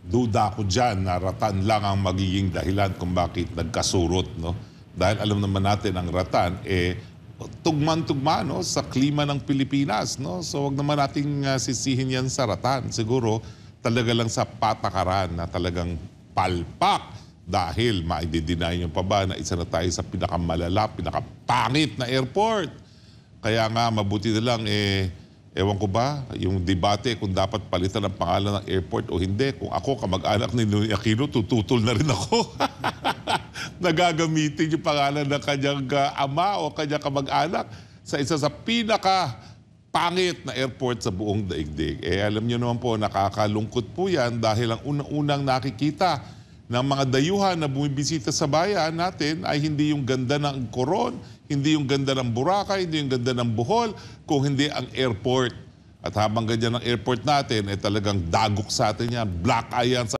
Duda ko dyan na Ratan lang ang magiging dahilan kung bakit nagkasurot, no? Dahil alam naman natin ang Ratan, tugman-tugma, no, sa klima ng Pilipinas, no? So wag naman nating sisihin yan sa Ratan. Siguro talaga lang sa patakaran na talagang palpak dahil maidideny yung pa ba na isa na tayo sa pinakamalala, pinakapangit na airport. Kaya nga mabuti na lang ewan ko ba, yung debate kung dapat palitan ang pangalan ng airport o hindi. Kung ako, kamag-anak ni Ninoy Aquino, tututol na rin ako. Nagagamitin yung pangalan ng kanyang ama o kanyang kamag-anak sa isa sa pinaka-pangit na airport sa buong daigdig. Alam nyo naman po, nakakalungkot po yan dahil ang unang-unang nakikita ng mga dayuhan na bumibisita sa bayan natin ay hindi yung ganda ng Coron, hindi yung ganda ng Boracay, hindi yung ganda ng Bohol, kung hindi ang airport. At habang ganyan ang airport natin, talagang dagok sa atin yan, black eye yan sa